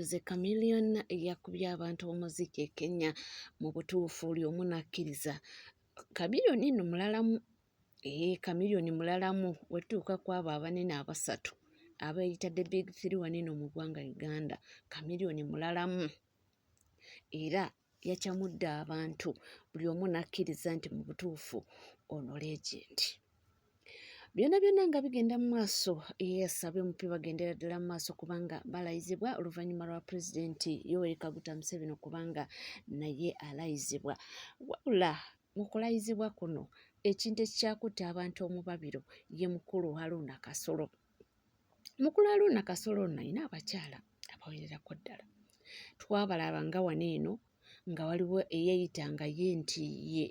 Kyeyakozze Chameleon yakubye abantu omuziki e Kenya mu butuufu oli omu n'akkiriza. Chameleon nno mulalamu, Chameleon mulalamu wetuuka ku abo abanene abasatu abeeyita the big three wano eno mu ggwanga Uganda. Chameleon mulalamu era yakyamudde abantu, buli omu n'akkiriza nti mu butuufu ono legend. Byonna byonna nga bigenda mu maaso, asabye omupiira bagendera ddala mu maaso kubanga balayizibwa oluvannyuma lwa pulezidenti Yoweri Kaguta Museveni okubanga naye alayizibwa. Wabula mu kulayizibwa kuno ekintu ekyakutte abantu omubabiro ye mukulu Haruna Kasolo. Mukulu Haruna Kasolo ono alina abakyala abawererako ddala. Twabalaba nga wano eno nga waliwo eyeeyitanga ye nti ye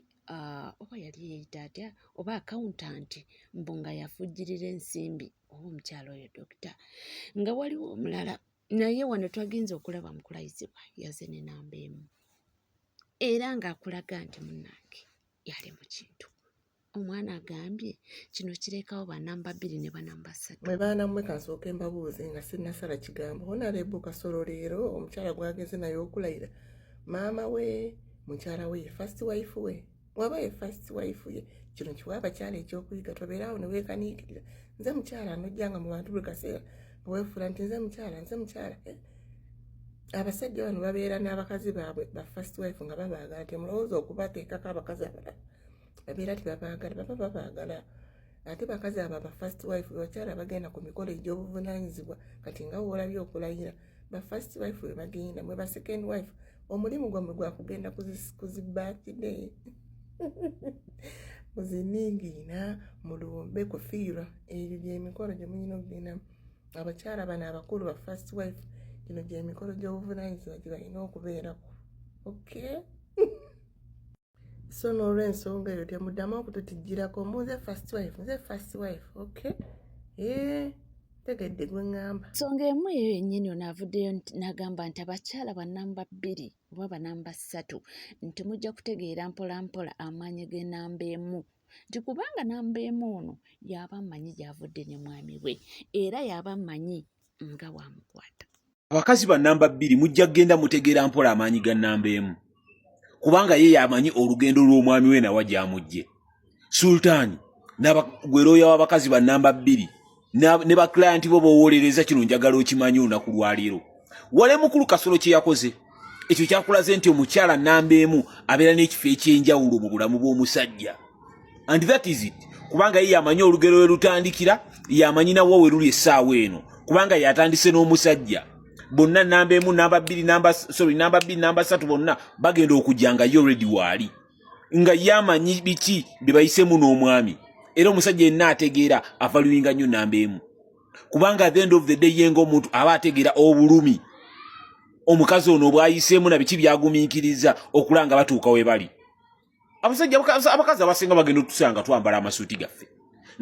oba yali yeeyita atya oba akawuntanti mbu nga yafujjirira ensimbi oba omukyalo oyo dokita, nga waliwo omulala naye wano twagenze okulaba mu kulayizibwa yaze ne namba emu era ng'akulaga nti munnange yali mu kintu. Omwana agambye kino kirekawo banamba 2 ne banamba 3. Mwe baana mmwe kansooke mbabuuze nga sinnasala kigambo. Honorable Kasolo leero omukyala gwagenze naye okulayira maama we mukyala we first wife we waba ye first wife ye kino kiwa abakyala ekyokuyiga tobeeraawo ne weekaniikirira nze mukyala nojjanga mu bantu buli kaseera weefula nti nze mukyala abasajja bano babeera n'abakazi baabwe ba first wife nga babaagala temulowooza okubateekako abakazi abalala babeera tibabaagala baba babaagala ate bakazi abo ba first wife bakyala bagenda ku mikolo egy'obuvunaanyizibwa kati nga woolabye okulayira ba first wife we bagenda mwe ba second wife omulimu gwammwe gwakugenda kuzibbaakide muziningiina mulumbe kufiirwa ebyo gy'emikolo gye mulina okugendamu. Abakyala bano abakulu ba first wife gino gy'emikolo gy'obuvunaanyizibwa gye balina okubeerako. Okay? So n'olw'ensonga eyo temuddamu okututijjirako nze first wife. Okay? Tegedde gwe ŋŋamba. Nsonga emu eyo yennyini ono avuddeyo n'agamba nti abakyala banamba 2 oba banamba 3 nti mujja kutegeera mpola mpola amaanyi g'enamba emu nti kubanga namba emu ono y'aba mmanyi gy'avudde ne mwami we era y'aba mmanyi nga wamukwata. abakazi ba namba 2 mujja kgenda mutegeera mpola amaanyi ga namba 1 kubanga ye yamanyi olugendo lw'omwami we nawa gyamujje sultani gwelooya w'abakazi ba namba 2 ne baklayanti bo bowolereza kino njagala okimanyi olunaku lwaleero wale mukulu Kasolo kye yakoze ekyo kyakulaze nti omukyala namba 1 abeera n'ekifo ekyenjawulo mu bulamu bw'omusajja and that is it kubanga ye yamanyi olugero lwe lutandikira yamanyi nawo we luli essaawa eno kubanga yatandise n'omusajja bonna namba 1 namba 2 namba 2 namba 3 bonna bagenda okujja nga yo already waali nga yamanyi biki bye bayisemu n'omwami era omusajja yenna ategeera avaluinga nnyo namba 1 kubanga at the end of the day yenga omuntu aba ategeera obulumi omukazi ono bwayiseemu na biki byagumiikiriza okulanga batuuka we bali abakazi abasinga bagenda otusanga twambala amasuuti gaffe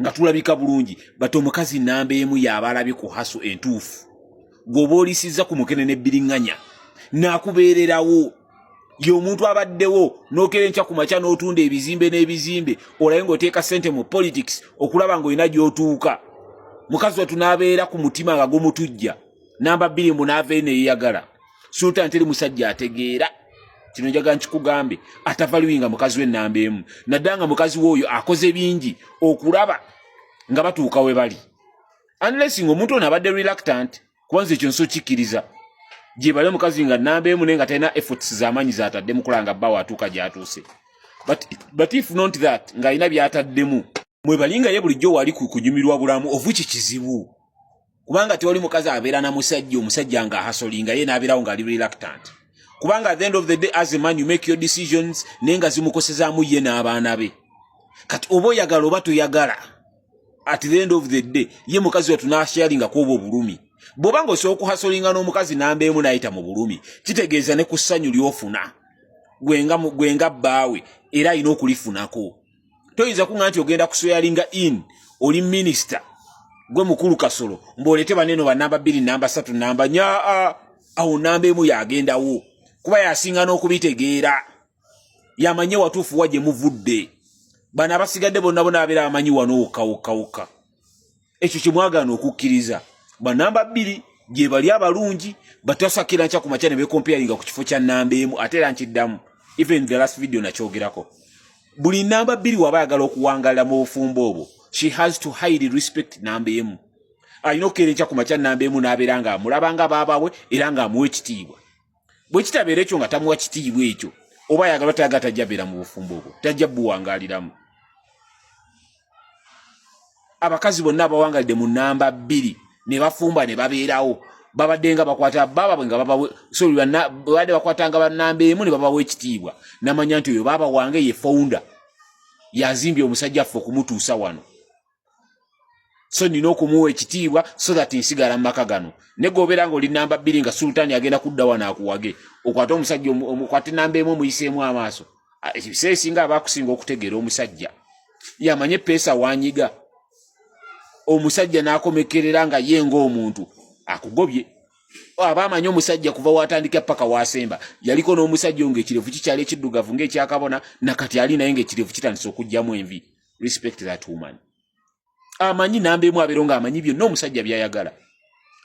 nga tulabika bulungi bati omukazi namba 1 yaaba alabye ku haso entuufu gwoba olisizza ku mukene n'ebbiriŋŋanya n'akubeererawo y'omuntu abaddewo n'okera enkya ku makya n'otunda ebizimbe n'ebizimbe olabe ng'oteeka ssente mu politics okulaba ng'olina gy'otuuka mukazi watu n'abeera ku mutima nga gumutujja namba 2 munaavee neeyagala sultan teri musajja ategeera kino njagala nkikugambe atavaluinga mukazi we namba 1 naddanga mukazi w'oyo akoze bingi okulaba nga batuuka we bali unless ng'omuntu ono abadde reluctant kubanza ekyo nso kikkiriza gye bale mukazi nga namba 1 naye nga talina efforts z'amaanyi z'atadde mu kulanga bbawo atuuka gy'atuuse but if not that ng'alina by'ataddemu mwebalinga ye bulijjo wali kunyumirwa bulamu ovuki kizibu kubanga tewali mukazi abeera na omusajja nga ahasolinga ye n'abeerawo ng'ali reluctant kubanga at the end of the day as a man you make your decisions naye nga zimukosezaamu ye n'abaana be kati oba oyagala oba toyagala at the end of the day ye mukazi watu n'asharinga kw'obwo obulumi bw'oba ng'osobola okuhasolinga n'omukazi namba 1 n'ayita mu bulumi kitegeeza ne ku ssanyu ly'ofuna gwenga bbaawe era alina okulifunako toyinza kuŋŋa nti ogenda kusweyalinga in oli minisita gwe mukulu Kasolo mb'olete baneno ba namba 2 namba 3 namba 4 awo namba 1 yagendawo kuba yasinga n'okubitegeera yamanye watuufu wa gye muvudde bano abasigadde bonna bona abeera amanyi wano wokka ekyo kye mwagaana okukkiriza banamba 2 gye bali abalungi batasakira nkya ku makya ne beekomparinga ku kifo kya namba 1 ate era nkiddamu even the last video nakyogerako buli namba 2 waba ayagala okuwangalira mu bufumbo obwo she has to highly respect namba 1 alina okukeera enkya ku makya namba 1 n'abeera nga amulaba nga baabawe era ng'amuwa ekitiibwa bwe kitabeera ekyo nga tamuwa kitiibwa ekyo oba ayagala tayagala tajja beera mu bufumbo obwo tajja buwangaaliramu abakazi bonna abawangalidde mu namba 2 ne bafumba ne babeerawo babadde nga bakwata baba nga babawe babadde bakwatanga bannamba 1 ne babawe ekitiibwa namanya nti oyo baba wange ye founder yazimbye omusajja ffe okumutuusa wano so nina okumuwa ekitiibwa so that nsigala mu maka gano ne gobeera ng'oli namba 2 nga sultani agenda kudda wano akuwage okwate omusajja okwate namba 1 muyiseemu amaaso ebiseera esinga abaakusinga okutegeera omusajja yamanye peesa wanyiga omusajja n'akomekerera nga ye ng'omuntu akugobye abamanya omusajja kuva watandika paka wasemba yaliko n'omusajja ng'ekirevu kikyali ekiddugavu ng'ekyakabona nakati ali naye ng'ekirevu kitandise okujjamu envi respect that woman amanyi namba 1 abeero ng'amanyi byonna omusajja by'ayagala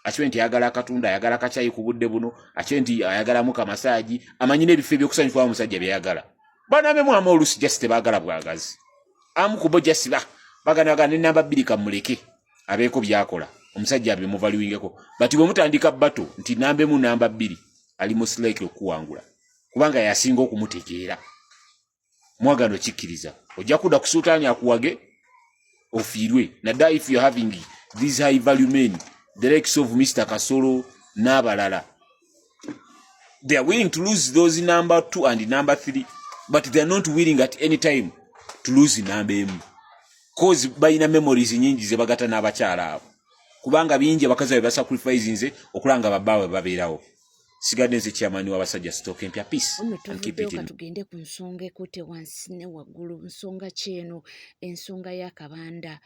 akiwe nti ayagala akatunda ayagala akacyayi ku budde buno akiwe nti ayagalamu kamasaaji amanyi n'ebifo ebyokusanyufamu omusajja by'ayagala banambe mwamu oluusi jasi tebaagala bwagazi amu kubo jasi bagana ne namba 2 kamuleke abeeko byakola omusajja abe muvaluingeko bati bwe mutandika bato nti namba 1 namba 2 ali most likely okuwangula kubanga yasinga okumutegeera mwagano kikkiriza ojja kudda ku sultani akuwage ofiirwe nadda if you're having these high value men the likes of Mr. Kasolo n'abalala they are willing to lose those number 2 and number 3 but they are not willing at any time to lose namba 1 cause bayina memories nyingi ze bagata n'abakyala abo kubanga bingi abakazi babe basacrifice nze okulanga babaawe babeerawo sigadde nze kyamani w'abasajja stock empya peace and keep it in. Tugende ku nsonga ekute wansi ne waggulu nsonga kyeno ensonga y'akabanda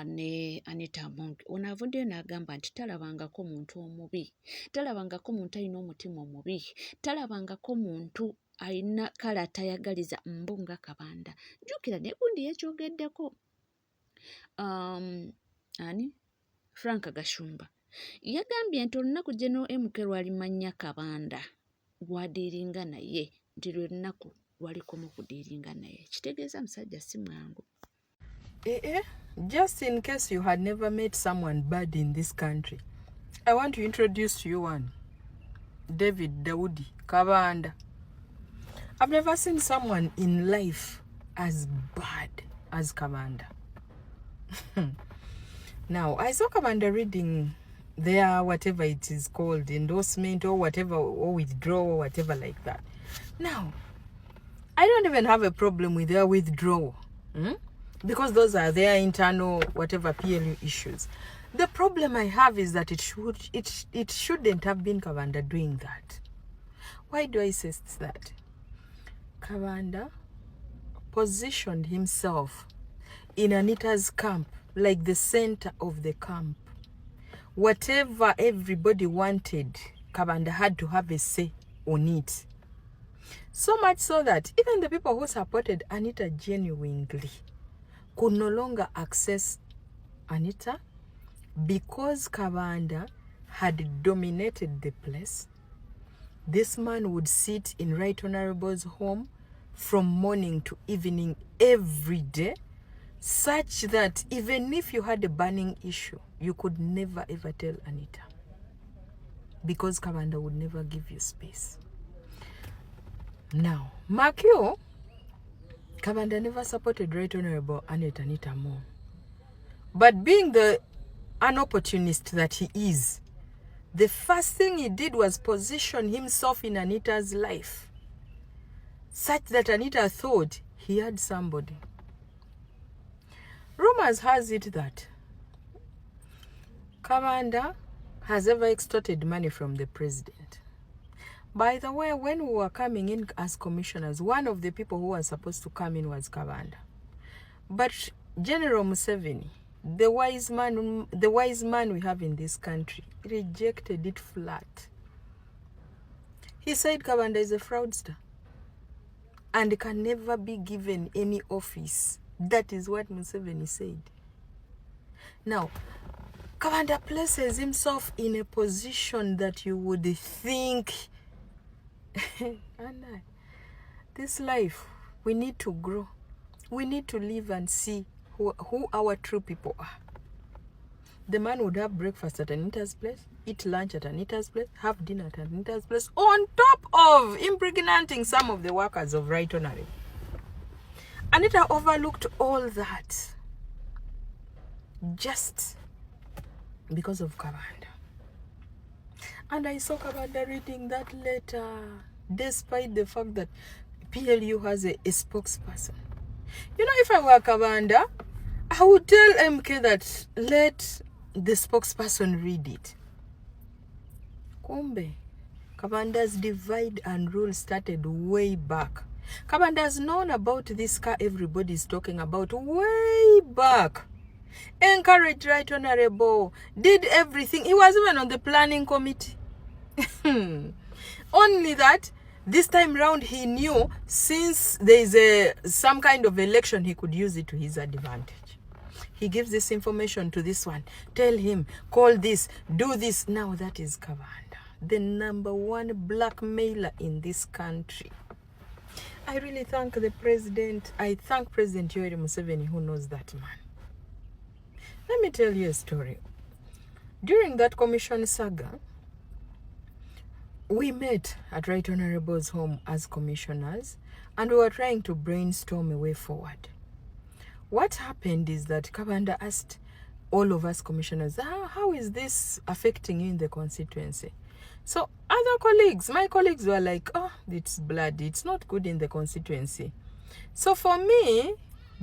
ne Anita Monk ono avuddeyo n'agamba nti talabangako muntu omubi talabangako muntu alina omutima omubi talabangako muntu alina kale atayagaliza mbunga kabanda jjukira ne gundi yekyogeddeko ani Frank Gashumba Yagambye nti olunaku General MK lwalimanya Kabanda lwadiiringa naye nti lwe lunaku lwaliko mu kudiiringa naye. Kitegeeza musajja si mwangu. Just in case you had never met someone bad in this country, I want to introduce to you one. David Daudi Kabanda. I've never seen someone in life as bad as Kabanda. Now, I saw Kabanda reading their whatever it is called, endorsement or whatever, or withdrawal or whatever like that. Now, I don't even have a problem with their withdrawal. Because those are their internal whatever PLU issues. The problem I have is that it shouldn't have been Kabanda doing that. Why do I say that? Kabanda positioned himself in Anita's camp, like the center of the camp. Whatever everybody wanted, Kabanda had to have a say on it. So much so that even the people who supported Anita genuinely could no longer access Anita because Kabanda had dominated the place. This man would sit in Right Honorable's home from morning to evening every day, such that even if you had a burning issue, you could never ever tell Anita because Kabanda would never give you space. Now, mark you, Kabanda never supported Right Honorable Anita more. But being an opportunist that he is, the first thing he did was position himself in Anita's life, such that Anita thought he had somebody. Rumors has it that Kabanda has ever extorted money from the president. By the way, when we were coming in as commissioners, one of the people who was supposed to come in was Kabanda. But General Museveni, the wise man we have in this country, rejected it flat. He said Kabanda is a fraudster and can never be given any office. That is what Museveni said. Now, Kabanda places himself in a position that you would think, this life, we need to grow. We need to live and see who our true people are. The man would have breakfast at Anita's place, eat lunch at Anita's place, have dinner at Anita's place, on top of impregnating some of the workers of Right Honorable. Anita overlooked all that just because of Kabanda. And I saw Kabanda reading that letter, despite the fact that PLU has a spokesperson. You know, if I were Kabanda, I would tell MK that let the spokesperson read it. Kumbe, Kabanda's divide and rule started way back. Kabanda has known about this car everybody's talking about way back. Encouraged Right Honorable, did everything. He was even on the planning committee. Only that this time round he knew since there is some kind of election, he could use it to his advantage. He gives this information to this one. Tell him, call this, do this. Now that is Kabanda, the #1 blackmailer in this country. I really thank the president. I thank President Yoweri Museveni, who knows that man. Let me tell you a story. During that commission saga, we met at Right Honorable's home as commissioners, and we were trying to brainstorm a way forward. What happened is that Kabanda asked all of us commissioners, how is this affecting you in the constituency? So other colleagues, my colleagues were like, oh, it's bloody, it's not good in the constituency. So for me,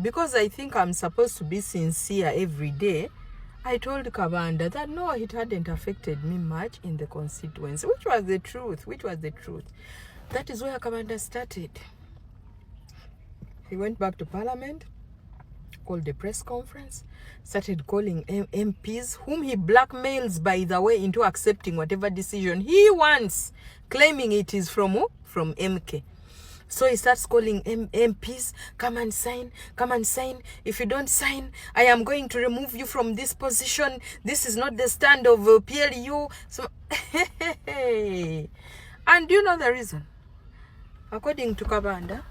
because I think I'm supposed to be sincere every day, I told Kabanda that no, it hadn't affected me much in the constituency, which was the truth. That is where Kabanda started. He went back to Parliament, called a press conference, started calling MPs, whom he blackmails, by the way, into accepting whatever decision he wants, claiming it is from who? From MK. So he starts calling MPs, come and sign, come and sign. If you don't sign, I am going to remove you from this position. This is not the stand of PLU. So, and do you know the reason? According to Kabanda,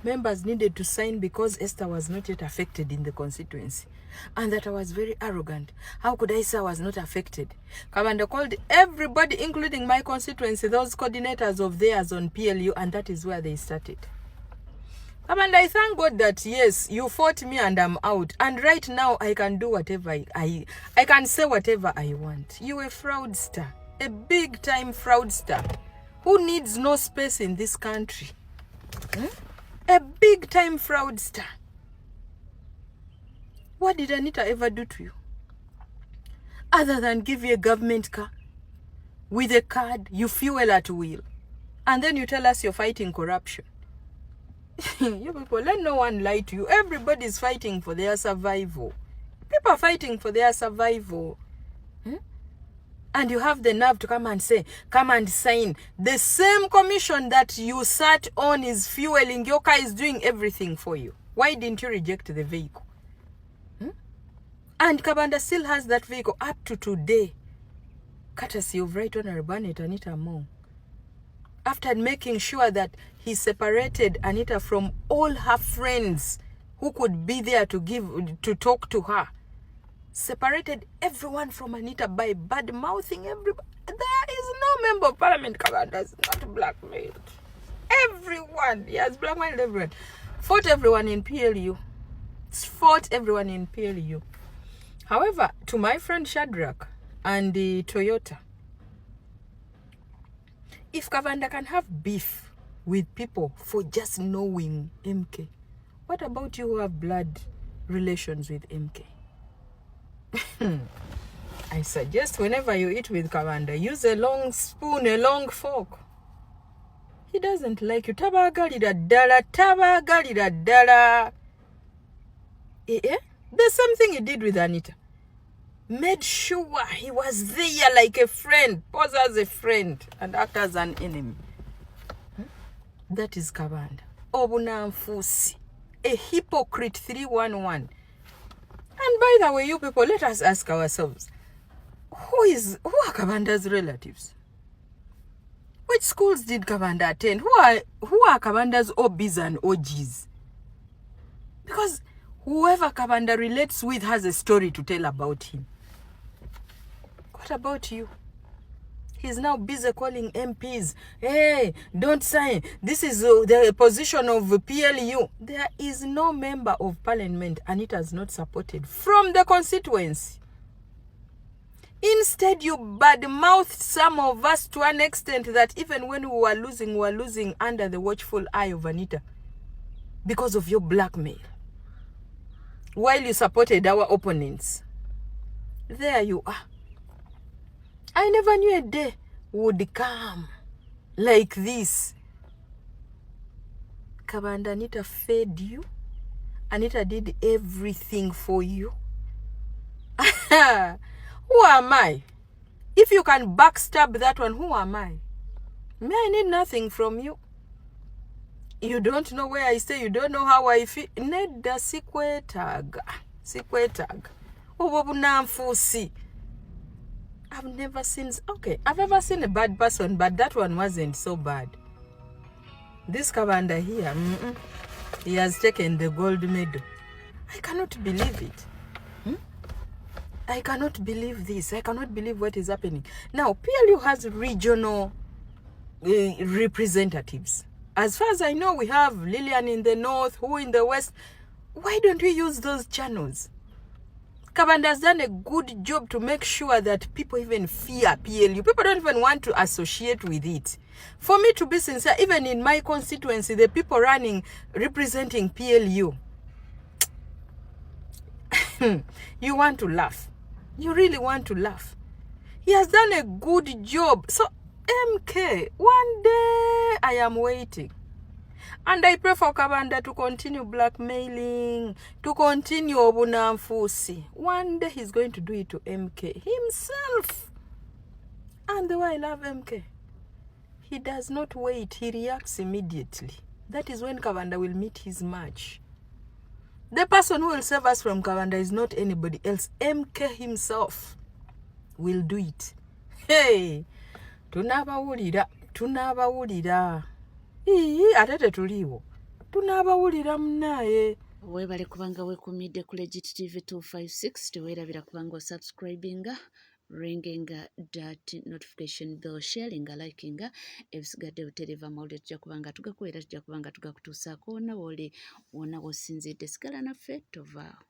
members needed to sign because Esther was not yet affected in the constituency. And that I was very arrogant. How could I say I was not affected? Kabanda called everybody, including my constituency, those coordinators of theirs on PLU, and that is where they started. Kabanda, I thank God that, yes, you fought me and I'm out. And right now, I can do whatever I can say whatever I want. You a fraudster. A big-time fraudster. Who needs no space in this country? A big-time fraudster. What did Anita ever do to you? Other than give you a government car, with a card, you fuel at will. And then you tell us you're fighting corruption. You people, let no one lie to you. Everybody's fighting for their survival. People are fighting for their survival. And you have the nerve to come and say, come and sign. The same commission that you sat on is fueling. Your car is doing everything for you. Why didn't you reject the vehicle? And Kabanda still has that vehicle up to today. Courtesy of Right Honorable Anita Among. After making sure that he separated Anita from all her friends who could be there to talk to her. Separated everyone from Anita by bad-mouthing everybody. There is no member of parliament, Kabanda, is not blackmailed. Everyone, he has blackmailed everyone. Fought everyone in PLU. Fought everyone in PLU. However, to my friend Shadrach and the Toyota, if Kabanda can have beef with people for just knowing MK, what about you who have blood relations with MK? I suggest whenever you eat with Kabanda, use a long spoon, a long fork. He doesn't like you. Tabagalira dala. The same thing he did with Anita. Made sure he was there like a friend, pose as a friend, and act as an enemy. That is Kabanda. Obunamfusi. A hypocrite 311. And by the way, you people, let us ask ourselves, who are Kabanda's relatives? Which schools did Kabanda attend? Who are Kabanda's OBs and OGs? Because whoever Kabanda relates with has a story to tell about him. What about you? He's now busy calling MPs. Hey, don't sign. This is the position of PLU. There is no member of parliament and it has not supported from the constituency. Instead, you badmouthed some of us to an extent that even when we were losing under the watchful eye of Anita because of your blackmail. While you supported our opponents. There you are. I never knew a day would come like this. Kabanda, Anita fed you. Anita did everything for you. Who am I? If you can backstab that one, who am I? Me, I need nothing from you. You don't know where I stay. You don't know how I feel. Neda sikwetaga. Obobunamfusi. I've never seen... Okay, I've ever seen a bad person, but that one wasn't so bad. This Kabanda here, he has taken the gold medal. I cannot believe it. I cannot believe this. I cannot believe what is happening. Now, PLU has regional representatives. As far as I know, we have Lillian in the north, who in the west. Why don't we use those channels? Kabanda has done a good job to make sure that people even fear PLU. People don't even want to associate with it. For me to be sincere, even in my constituency, the people representing PLU, you want to laugh. You really want to laugh. He has done a good job. So, MK, one day I am waiting. And I pray for Kabanda to continue blackmailing, to continue Obunamfusi. One day he's going to do it to MK himself. And the way I love MK. he does not wait, he reacts immediately. That is when Kabanda will meet his match. The person who will save us from Kabanda is not anybody else. MK himself will do it. Hey, tunabawulira. Ate tetuliiwo. Tunabawulira munnaye. Weebale kubanga weekuumidde ku Legit TV 256 teweerabira kubanga osubscribinga, ringinga that notification bell, sharinga, likinga, ebisigadde butereeva amawulire tujja kubanga tugakuweera, tujja kubanga tugakutuusaako wonna w'oli wonna w'osinzidde. Sigala naffe tovaawo.